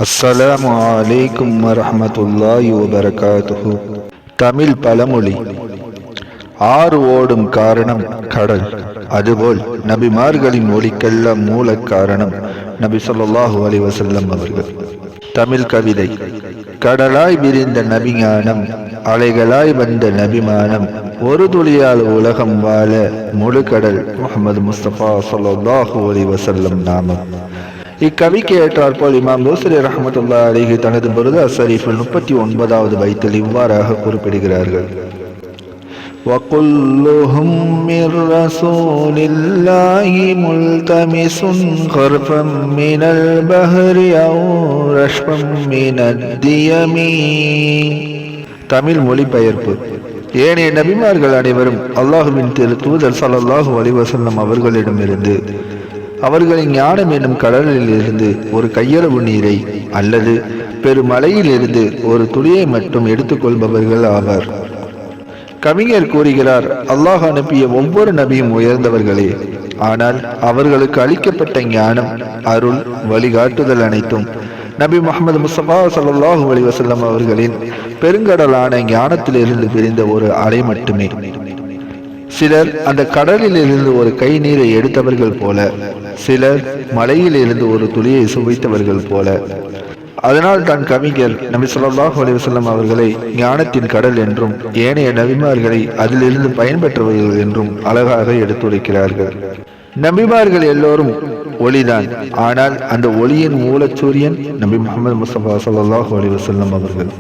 அஸ்ஸலாமு அலைக்கும் வரஹ்மத்துல்லாஹி வபரகாத்துஹு. தமிழ் பழமொழி. ஆறு ஓடும் காரணம் கடல், அதுபோல் நபிமார்களின் ஒளிக்கெல்லாம் மூல காரணம் நபி ஸல்லல்லாஹு அலைஹி வஸல்லம் அவர்கள். தமிழ் கவிதை. கடலாய் விரிந்த நபிஞானம், அலைகளாய் வந்த நபிமானம், ஒரு துளியால் உலகம் வாழ முழு கடல் முஹம்மது முஸ்தபா ஸல்லல்லாஹு அலைஹி வஸல்லம் நாமம். இக்கவிக்கு ஏற்றாற்போல் இமாம் பூஸரி ரஹ்மத்துல்லாஹி அலைஹி தனது புர்தா ஷரீஃபில் 39வது பைத்தில் இவ்வாறாக குறிப்பிடுகிறார்கள்: وَكُلُّهُمْ مِنْ رَسُولِ اللَّهِ مُلْتَمِسٌ غَرْفًا مِنَ الْبَحْرِ أَوْ رَشْفًا مِنَ الدِّيَمِ. தமிழ் மொழிபெயர்ப்பு. ஏனைய நபிமார்கள் அனைவரும் அல்லாஹுவின் திரு தூதர் ஸல்லல்லாஹு அலைஹி வஸல்லம் அவர்களிடமிருந்து அவர்களின் ஞானம் என்னும் கடலில் இருந்து ஒரு கையளவு நீரை அல்லது பெருமலையிலிருந்து ஒரு துளியை மட்டும் எடுத்துக்கொள்பவர்கள் ஆவார். கவிஞர் கூறுகிறார், அல்லாஹ் அனுப்பிய ஒவ்வொரு நபியும் உயர்ந்தவர்களே, ஆனால் அவர்களுக்கு அளிக்கப்பட்ட ஞானம், அருள், வழிகாட்டுதல் அனைத்தும் நபி முஹம்மது முஸ்தபா ஸல்லல்லாஹு அலைஹி வஸல்லம் அவர்களின் பெருங்கடலான ஞானத்திலிருந்து பிரிந்த ஒரு அலை மட்டுமே. சிலர் அந்த கடலில் இருந்து ஒரு கை நீரை எடுத்தவர்கள் போல, சிலர் மலையில் இருந்து ஒரு துளியை சுவைத்தவர்கள் போல. அதனால் தான் கவிஞர் நபி ஸல்லல்லாஹு அலைஹி வஸல்லம் அவர்களை ஞானத்தின் கடல் என்றும் ஏனைய நபிமார்களை அதிலிருந்து பயன்பெற்றவர்கள் என்றும் அழகாக எடுத்துரைக்கிறார்கள். நபிமார்கள் எல்லோரும் ஒளிதான், ஆனால் அந்த ஒளியின் மூலச்சூரியன் நபி முஹம்மது முஸ்தபா ஸல்லல்லாஹு அலைஹி வஸல்லம் அவர்கள்.